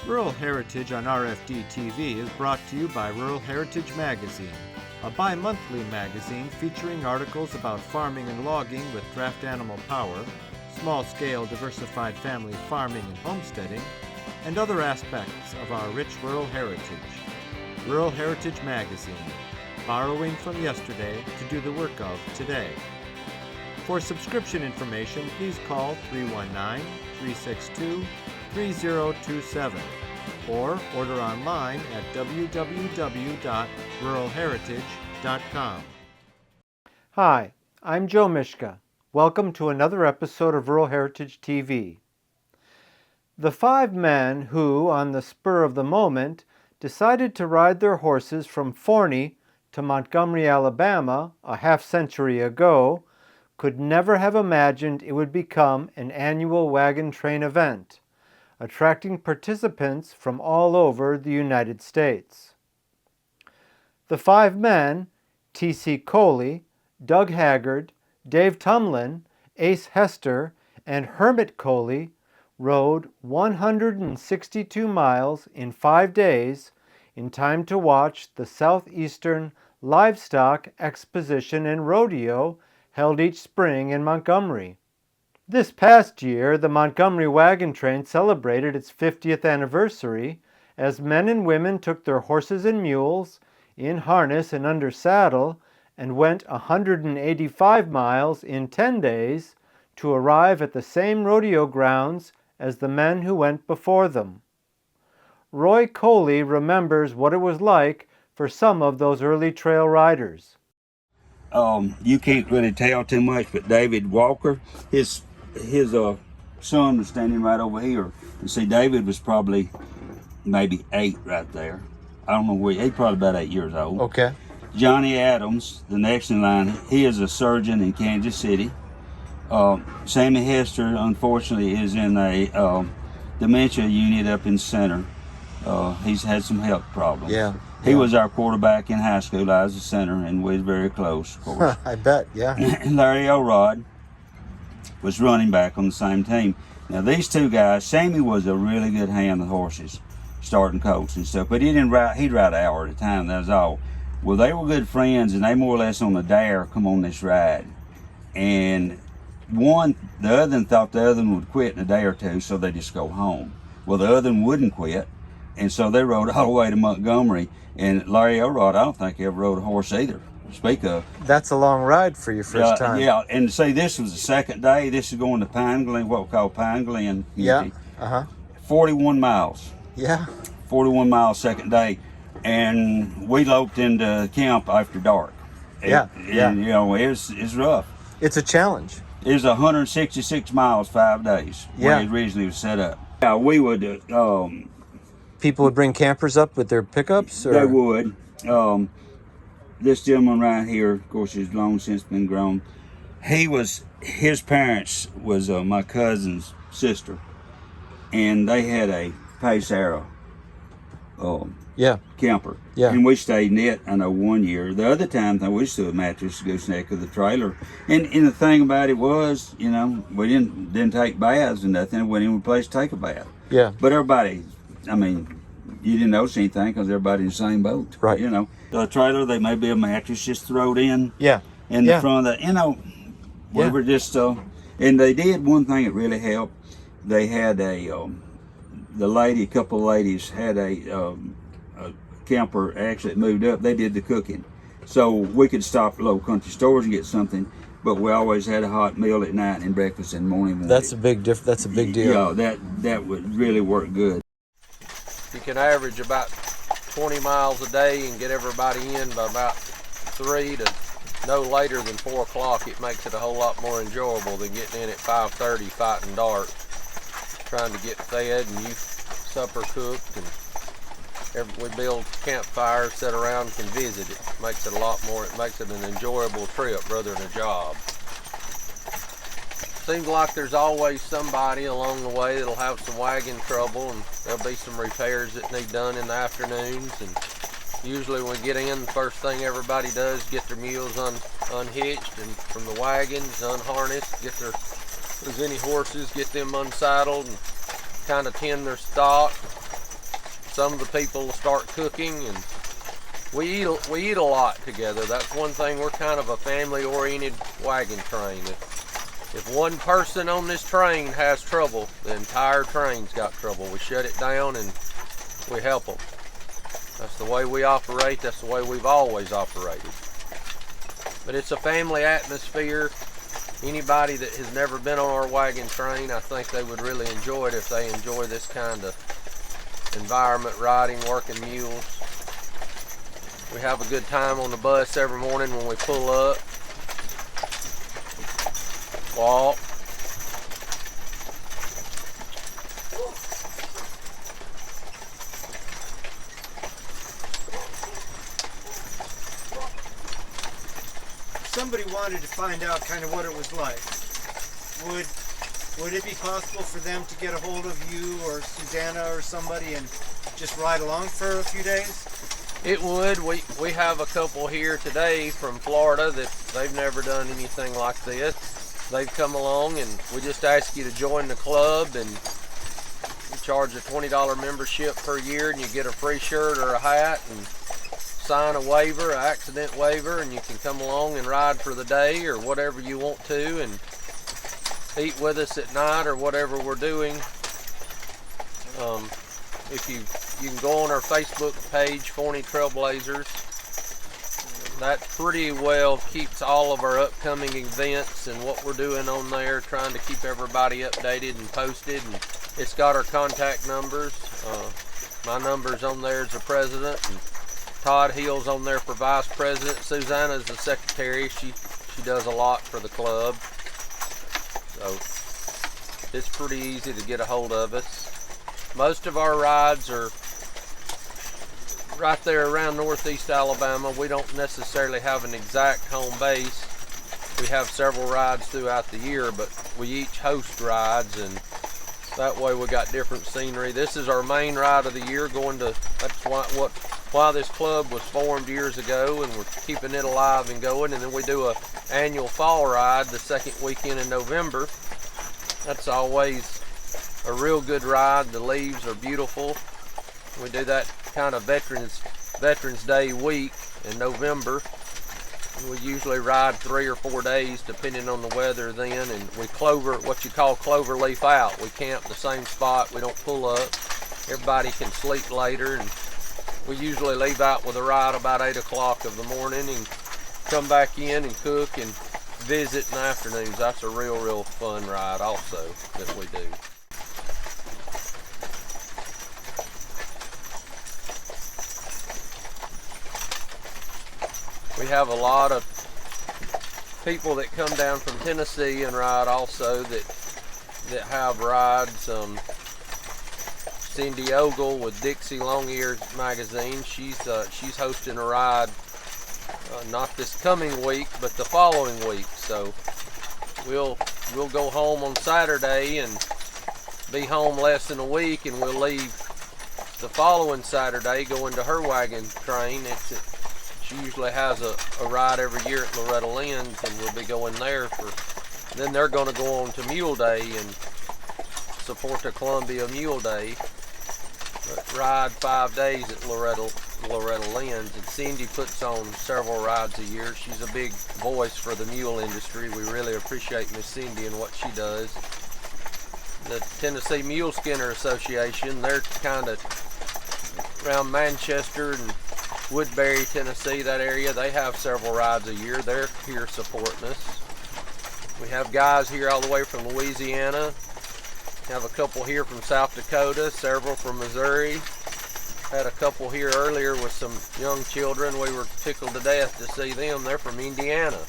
Rural Heritage on RFD TV is brought to you by Rural Heritage Magazine, a bi-monthly magazine featuring articles about farming and logging with draft animal power, small-scale diversified family farming and homesteading, and other aspects of our rich rural heritage. Rural Heritage Magazine, borrowing from yesterday to do the work of today. For subscription information, please call 319-362-3027 or order online at www.ruralheritage.com. Hi, I'm Joe Mishka. Welcome to another episode of Rural Heritage TV. The five men who, on the spur of the moment, decided to ride their horses from Forney to Montgomery, Alabama, a half-century ago, could never have imagined it would become an annual wagon train event, attracting participants from all over the United States. The five men, T.C. Coley, Doug Haggard, Dave Tumlin, Ace Hester, and Hermit Coley, rode 162 miles in 5 days in time to watch the Southeastern Livestock Exposition and Rodeo held each spring in Montgomery. This past year, the Montgomery Wagon Train celebrated its 50th anniversary as men and women took their horses and mules, in harness and under saddle, and went 185 miles in 10 days to arrive at the same rodeo grounds as the men who went before them. Roy Coley remembers what it was like for some of those early trail riders. You can't really tell too much, but David Walker, his son was standing right over here. And see, David was probably maybe 8 right there. I don't know where, he's probably about 8 years old. Okay. Johnny Adams, the next in line, he is a surgeon in Kansas City. Sammy Hester, unfortunately, is in a dementia unit up in center. He's had some health problems. Yeah. He was our quarterback in high school. I was the center, and we was very close, of course. I bet, yeah. Larry Elrod was running back on the same team. Now, these two guys, Sammy was a really good hand with horses, starting colts and stuff, but he'd ride an hour at a time, that was all. Well, they were good friends, and they more or less on a dare come on this ride. And the other one thought the other one would quit in a day or two, so they just go home. Well, the other one wouldn't quit, and so they rode all the way to Montgomery. And Larry Elrod, I don't think he ever rode a horse either, to speak of. That's a long ride for your first time. Yeah, and see, this was the second day. This is going to Pine Glen, what we call Pine Glen. Yeah, uh-huh. 41 miles. Yeah. 41 miles second day. And we loped into camp after dark. Yeah. You know, it's rough. It's a challenge. It was 166 miles, 5 days, where it originally was set up. Yeah, we would... People would bring campers up with their pickups? Or? They would. This gentleman right here, of course, he's long since been grown. His parents was my cousin's sister, and they had a Pace Arrow camper. Yeah. And we stayed in it, I know, 1 year. The other time, we stood a mattress gooseneck of the trailer. And the thing about it was, you know, we didn't take baths and nothing. We didn't have a place to take a bath. Yeah. But everybody, I mean, you didn't notice anything because everybody in the same boat. Right. You know, the trailer, they may be a mattress just thrown in. Yeah. In the front of the, you know, we were just, and they did one thing that really helped. They had a couple of ladies had a camper actually moved up. They did the cooking. So we could stop at local country stores and get something, but we always had a hot meal at night and breakfast in the morning. That's a big deal. Yeah, that would really work good. You can average about 20 miles a day and get everybody in by about 3 to no later than 4 o'clock. It makes it a whole lot more enjoyable than getting in at 5:30 fighting dark, trying to get fed and you supper cooked, and we build campfires, sit around and can visit it. Makes it a lot more, it makes it an enjoyable trip rather than a job. Seems like there's always somebody along the way that'll have some wagon trouble, and there'll be some repairs that need done in the afternoons. And usually when we get in, the first thing everybody does is get their mules unhitched and from the wagons, unharnessed, get if there's any horses, get them unsaddled and kind of tend their stock, some of the people will start cooking, and we eat a lot together. That's one thing. We're kind of a family-oriented wagon train. If one person on this train has trouble, the entire train's got trouble. We shut it down and we help them. That's the way we operate. That's the way we've always operated. But it's a family atmosphere. Anybody that has never been on our wagon train, I think they would really enjoy it if they enjoy this kind of environment, riding, working mules. We have a good time on the bus every morning when we pull up. Walk. Somebody wanted to find out kind of what it was like. Would it be possible for them to get a hold of you or Susanna or somebody and just ride along for a few days? It would. We have a couple here today from Florida that they've never done anything like this. They've come along, and we just ask you to join the club, and we charge a $20 membership per year, and you get a free shirt or a hat and sign a waiver, an accident waiver, and you can come along and ride for the day or whatever you want to, and eat with us at night or whatever we're doing. If you can go on our Facebook page, Forney Trailblazers. That pretty well keeps all of our upcoming events and what we're doing on there, trying to keep everybody updated and posted. And it's got our contact numbers. My number's on there as the president, and Todd Hill's on there for vice president. Susanna's the secretary. She does a lot for the club. So it's pretty easy to get a hold of us. Most of our rides are right there around northeast Alabama. We don't necessarily have an exact home base. We have several rides throughout the year, but we each host rides, and that way we got different scenery. This is our main ride of the year. That's why this club was formed years ago, and we're keeping it alive and going. And then we do a annual fall ride the second weekend in November. That's always a real good ride. The leaves are beautiful. We do that kind of Veterans Day week in November. We usually ride 3 or 4 days depending on the weather then, and we what you call clover leaf out. We camp the same spot. We don't pull up. Everybody can sleep later, and we usually leave out with a ride about 8 o'clock of the morning and come back in and cook and visit in the afternoons. That's a real fun ride also that we do. We have a lot of people that come down from Tennessee and ride also that have rides. Cindy Ogle with Dixie Long Ears magazine. She's hosting a ride not this coming week, but the following week. So we'll go home on Saturday and be home less than a week, and we'll leave the following Saturday going to her wagon train. She usually has a ride every year at Loretta Lynn's, and we'll be going there then they're going to go on to Mule Day and support the Columbia Mule Day. Ride 5 days at Loretta Lynn's, and Cindy puts on several rides a year. She's a big voice for the mule industry. We really appreciate Miss Cindy and what she does. The Tennessee Mule Skinner Association, they're kind of around Manchester and Woodbury, Tennessee, that area. They have several rides a year. They're here supporting us. We have guys here all the way from Louisiana. We have a couple here from South Dakota, several from Missouri. Had a couple here earlier with some young children. We were tickled to death to see them. They're from Indiana.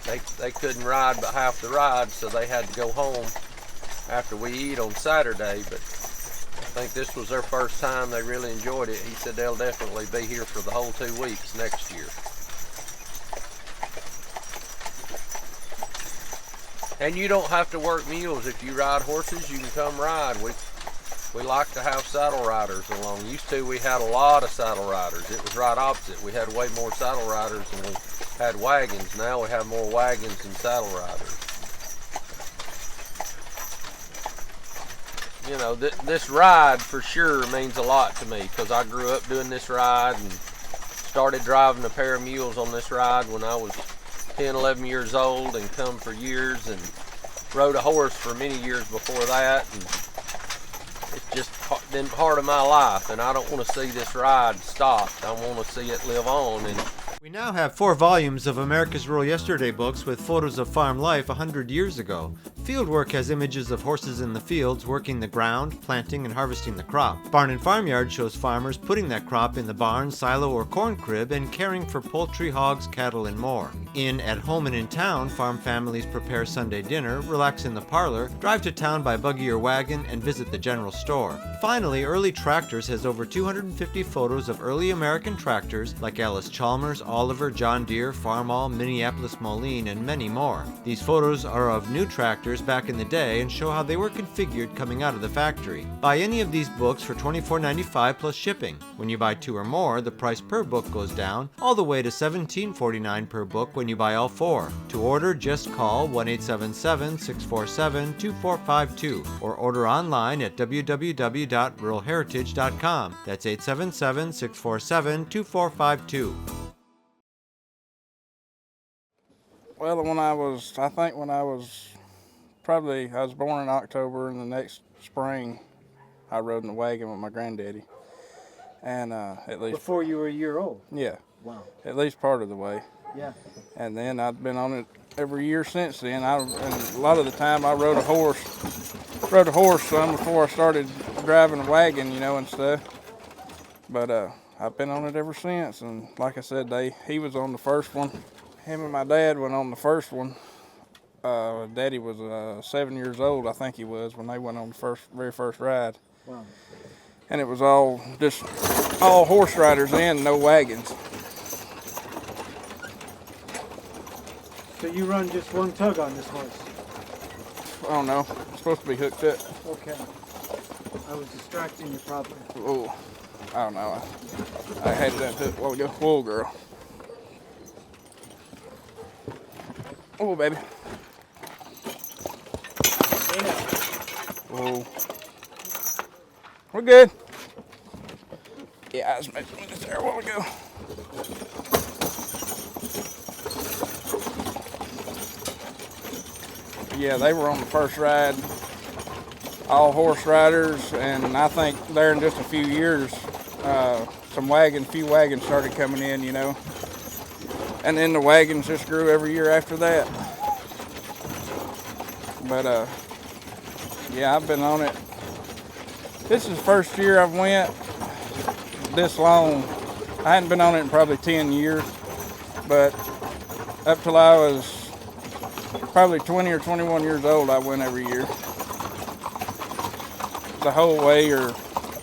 They couldn't ride but half the ride, so they had to go home after we eat on Saturday. But I think this was their first time. They really enjoyed it. He said they'll definitely be here for the whole 2 weeks next year. And you don't have to work mules. If you ride horses, you can come ride. We like to have saddle riders along. Used to, we had a lot of saddle riders. It was right opposite. We had way more saddle riders than we had wagons. Now we have more wagons than saddle riders. you know, this ride for sure means a lot to me because I grew up doing this ride and started driving a pair of mules on this ride when I was 10, 11 years old and come for years and rode a horse for many years before that. And it's just been part of my life, and I don't want to see this ride stopped. I want to see it live on. And we now have 4 volumes of America's Rural Yesterday books with photos of farm life 100 years ago. Fieldwork has images of horses in the fields working the ground, planting and harvesting the crop. Barn and Farmyard shows farmers putting that crop in the barn, silo or corn crib and caring for poultry, hogs, cattle and more. In At Home and in Town, farm families prepare Sunday dinner, relax in the parlor, drive to town by buggy or wagon and visit the general store. Finally, Early Tractors has over 250 photos of early American tractors like Alice Chalmers, Oliver, John Deere, Farmall, Minneapolis Moline, and many more. These photos are of new tractors back in the day and show how they were configured coming out of the factory. Buy any of these books for $24.95 plus shipping. When you buy 2 or more, the price per book goes down, all the way to $17.49 per book when you buy all 4. To order, just call 1-877-647-2452 or order online at www.ruralheritage.com. That's 877-647-2452. Well, I was born in October, and the next spring I rode in the wagon with my granddaddy. And at least Before you were a year old? Yeah. Wow. At least part of the way. Yeah. And then I've been on it every year since then. And a lot of the time I rode a horse some before I started driving a wagon, you know, and stuff. But I've been on it ever since. And like I said, he was on the first one. Him and my dad went on the first one. Daddy was 7 years old, I think he was, when they went on the very first ride. Wow. And it was all horse riders in, no wagons. So you run just one tug on this horse? I don't know. It's supposed to be hooked up. Okay. I was distracting you probably. Oh, I don't know. I had that hook a while ago. Whoa, girl. Oh, baby. Whoa. We're good. Yeah, I was messing with it there a while ago. Yeah, they were on the first ride, all horse riders, and I think there in just a few years, few wagons started coming in, you know. And then the wagons just grew every year after that. But yeah, I've been on it. This is the first year I've went this long. I hadn't been on it in probably 10 years, but up till I was probably 20 or 21 years old, I went every year. The whole way, or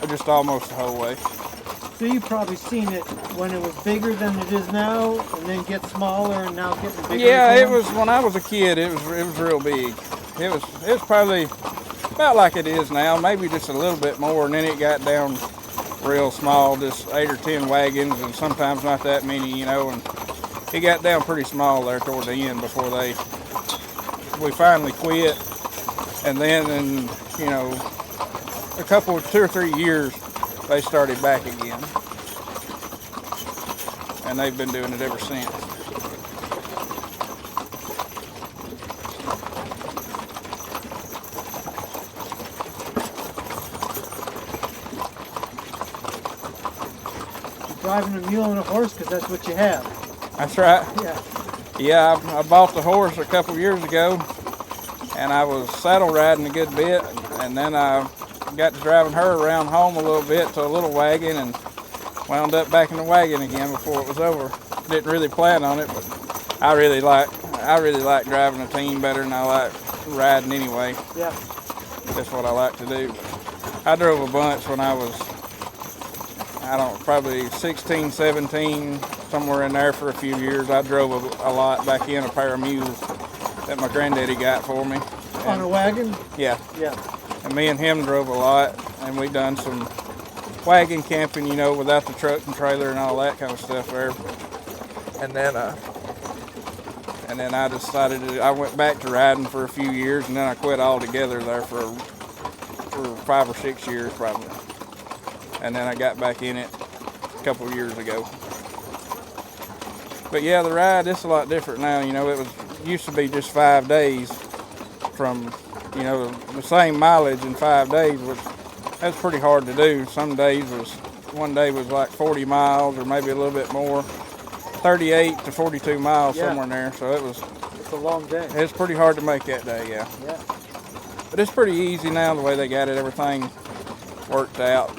just almost the whole way. So you've probably seen it when it was bigger than it is now, and then get smaller, and now getting bigger. Yeah, again? it was when I was a kid. It was real big. It was probably about like it is now, maybe just a little bit more, and then it got down real small, just 8 or 10 wagons, and sometimes not that many, you know. And it got down pretty small there toward the end before we finally quit, and then in, you know, a couple, 2 or 3 years, they started back again, and they've been doing it ever since. You're driving a mule and a horse because that's what you have. That's right. Yeah. Yeah, I bought the horse a couple years ago, and I was saddle riding a good bit, and then I got to driving her around home a little bit to a little wagon, and wound up back in the wagon again before it was over. Didn't really plan on it, but I really like driving a team better than I like riding anyway. Yeah. That's what I like to do. I drove a bunch when I was, probably 16, 17, somewhere in there for a few years. I drove a lot back in a pair of mules that my granddaddy got for me. On a wagon? Yeah. Yeah. And me and him drove a lot, and we done some wagon camping, you know, without the truck and trailer and all that kind of stuff there. And then I decided I went back to riding for a few years, and then I quit altogether there for for 5 or 6 years probably. And then I got back in it a couple of years ago. But yeah, the ride, it's a lot different now. You know, it used to be just 5 days from, you know, the same mileage in 5 days, which that's pretty hard to do. Some days one day was like 40 miles or maybe a little bit more, 38 to 42 miles, somewhere in there. So it's a long day. It's pretty hard to make that day, yeah. But it's pretty easy now the way they got it, everything worked out.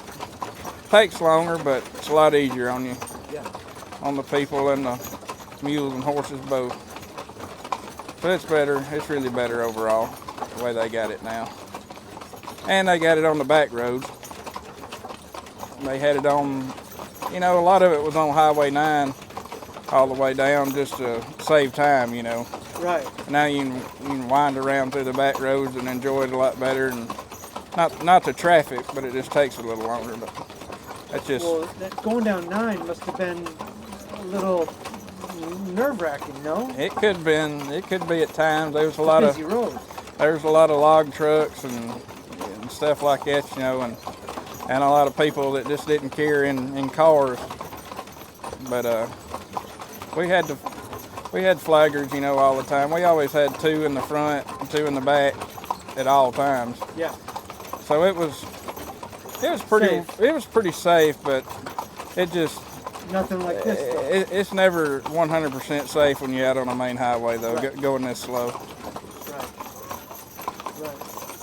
Takes longer, but it's a lot easier on you. Yeah. On the people and the mules and horses both. So it's better, it's really better overall, the way they got it now. And they got it on the back roads. They had it on, you know, a lot of it was on Highway 9 all the way down just to save time, you know. Right. Now you can wind around through the back roads and enjoy it a lot better, and not the traffic, but it just takes a little longer. But that's just. Well, going down 9 must have been a little nerve-wracking, no? It could be at times. There was a lot busy road. There's a lot of log trucks and stuff like that, you know, and a lot of people that just didn't care in cars. But we had flaggers, you know, all the time. We always had 2 in the front and 2 in the back at all times. Yeah. So it was pretty safe, but it just nothing like this. It's never 100% safe when you're out on a main highway though, right. Going this slow. Right.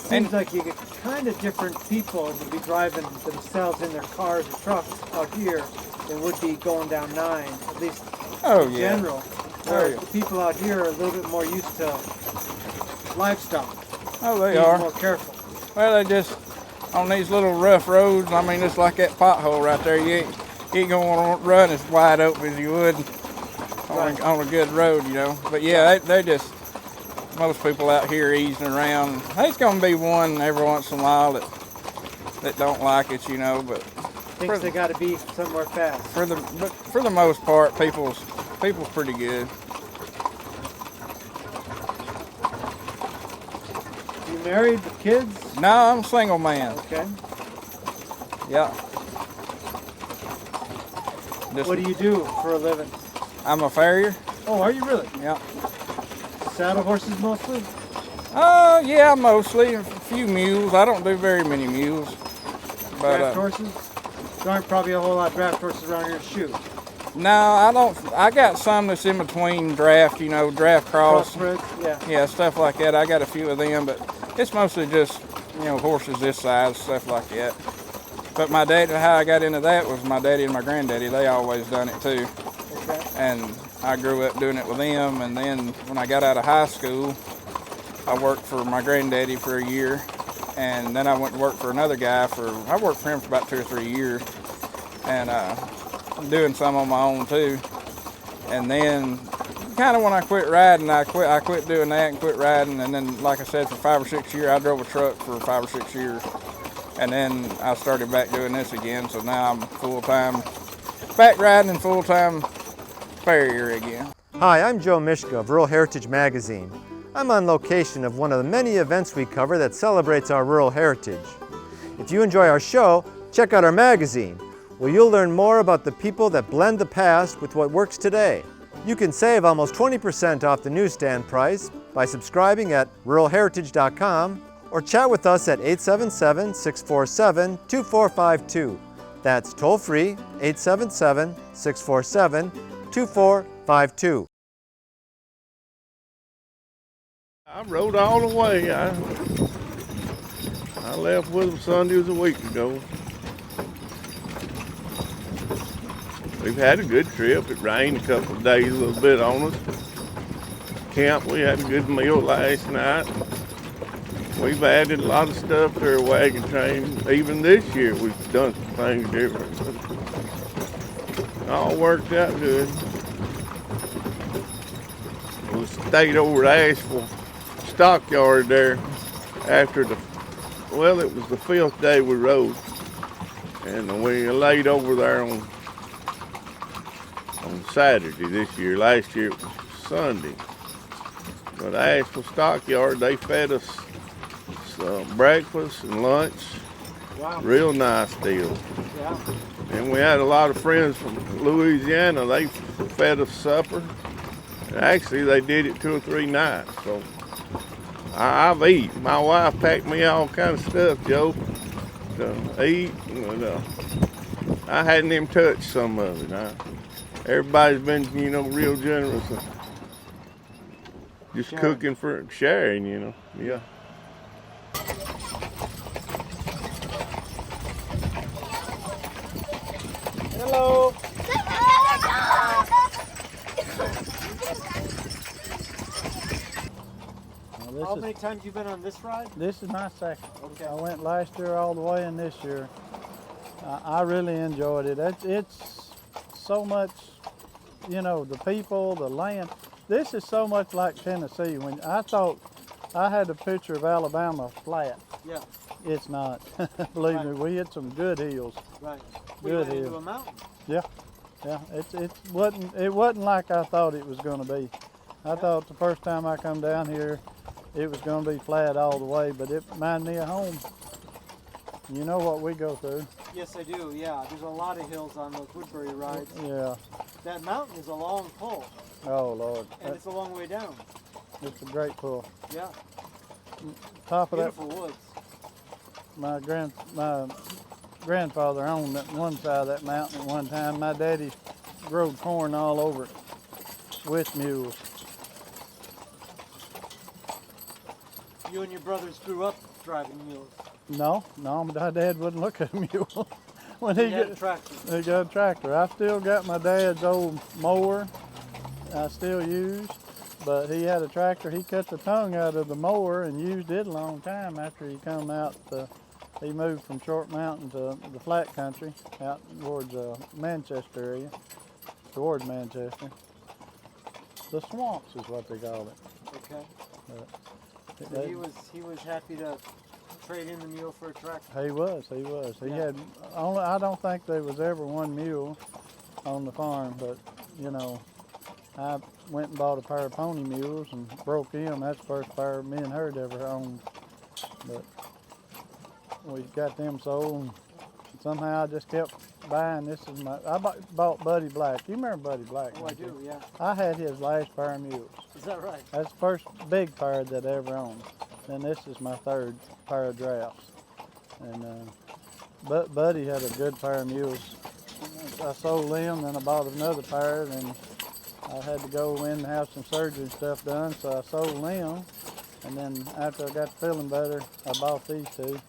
Seems like you get kind of different people to be driving themselves in their cars or trucks out here than would be going down 9, at least in general. The people out here are a little bit more used to livestock. Oh, they being are. more careful. Well, they just, on these little rough roads, I mean, it's like that pothole right there. You ain't going to want to run as wide open as you would on a good road, you know. But yeah, they just, most people out here easing around. There's going to be one every once in a while that don't like it, you know, but thinks they got to be somewhere fast. But for the most part, people's pretty good. You married with kids? No, I'm a single man. Okay. Yeah. What do you do for a living? I'm a farrier. Oh, are you really? Yeah. Saddle horses mostly? Yeah, mostly. A few mules. I don't do very many mules. But, draft horses? There aren't probably a whole lot of draft horses around here to shoot. No, I don't. I got some that's in between draft, you know, draft cross. Crossbreds, yeah. Yeah, stuff like that. I got a few of them, but it's mostly just, you know, horses this size, stuff like that. But my dad, how I got into that was my daddy and my granddaddy. They always done it too. Okay. And I grew up doing it with them. And then when I got out of high school, I worked for my granddaddy for a year. And then I went to work for another guy I worked for him for about 2 or 3 years. And doing some on my own too. And then kind of when I quit riding, I quit doing that and quit riding. And then, like I said, for 5 or 6 years, I drove a truck for 5 or 6 years. And then I started back doing this again. So now I'm full-time back riding and full-time farrier again. Hi, I'm Joe Mishka of Rural Heritage Magazine. I'm on location of one of the many events we cover that celebrates our rural heritage. If you enjoy our show, check out our magazine, where you'll learn more about the people that blend the past with what works today. You can save almost 20% off the newsstand price by subscribing at ruralheritage.com or chat with us at 877-647-2452. That's toll-free, 877-647-2452. I rode all the way. I left with them Sunday was a week ago. We've had a good trip. It rained a couple of days, a little bit on us. Camp, we had a good meal last night. We've added a lot of stuff to our wagon train. Even this year, we've done some things different. It all worked out good. We stayed over at Asheville stockyard there after it was the 5th day we rode. And we laid over there on Saturday this year. Last year it was Sunday. But Asheville stockyard, they fed us breakfast and lunch. Wow. Real nice deal. Yeah. And we had a lot of friends from Louisiana. They fed us supper. Actually, they did it 2 or 3 nights. So I've eaten. My wife packed me all kind of stuff, Joe, to eat. And, I hadn't even touched some of it. Everybody's been, real generous. Just Sharing. cooking for sharing, Yeah. Hello. How many times you been on this ride? This is my second. Okay. I went last year all the way, and this year I really enjoyed it. It's so much, the people, the land. This is so much like Tennessee. When I thought I had a picture of Alabama flat, Yeah. it's not. Believe Right. me, we hit some good hills. Right. We Good went into hill. a mountain. Yeah, it wasn't like I thought it was going to be. I thought the first time I come down here, it was going to be flat all the way, but it reminded me of home. You know what we go through. Yes, I do. Yeah. There's a lot of hills on those Woodbury rides. Yeah. That mountain is a long pull, Oh Lord, and it's a long way down. it's a great pull. Yeah. Top of that, Beautiful woods. my grandfather owned that one side of that mountain at one time. My daddy growed corn all over it with mules. You and your brothers grew up driving mules. No, my dad wouldn't look at a mule. When He had a tractor. he got a tractor. I still got my dad's old mower I still use, but he had a tractor. He cut the tongue out of the mower and used it a long time after he come out. He moved from Short Mountain to the flat country out towards Manchester area, towards Manchester. The swamps is what they call it. Okay. So They- he was happy to trade in the mule for a tractor. He was. He Yeah. had only. I don't think there was ever one mule on the farm, but I went and bought a pair of pony mules and broke them. That's the first pair me and her ever owned. But we got them sold. And somehow I just kept buying. I bought Buddy Black. You remember Buddy Black? Oh, I don't you? do. Yeah. I had his last pair of mules. Is that right? That's the first big pair that I ever owned. And this is my third pair of drafts. And but Buddy had a good pair of mules. I sold them, then I bought another pair, and I had to go in and have some surgery and stuff done, so I sold them. And then after I got feeling better, I bought these two.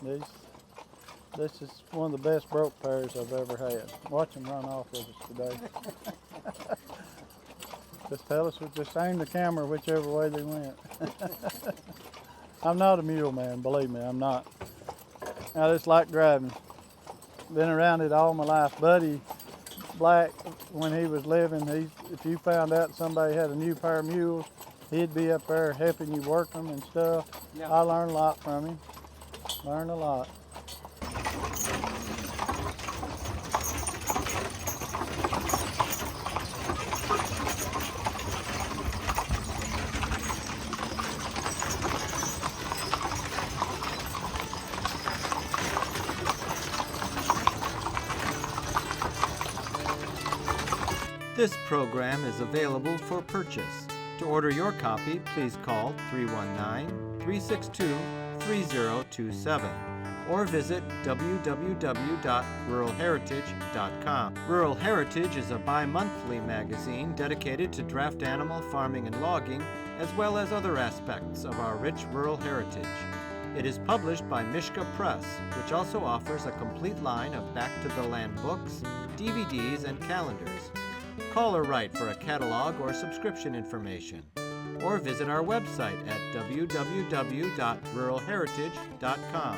This is one of the best broke pairs I've ever had. Watch them run off with us today. Just aim the camera whichever way they went. I'm not a mule man, believe me, I'm not. I just like driving. Been around it all my life. Buddy Black, when he was living, if you found out somebody had a new pair of mules, he'd be up there helping you work them and stuff. Yeah. I learned a lot from him. Learned a lot. This program is available for purchase. To order your copy, please call 319-362-3027 or visit www.ruralheritage.com. Rural Heritage is a bi-monthly magazine dedicated to draft animal farming and logging, as well as other aspects of our rich rural heritage. It is published by Mishka Press, which also offers a complete line of back-to-the-land books, DVDs, and calendars. Call or write for a catalog or subscription information, or visit our website at www.ruralheritage.com.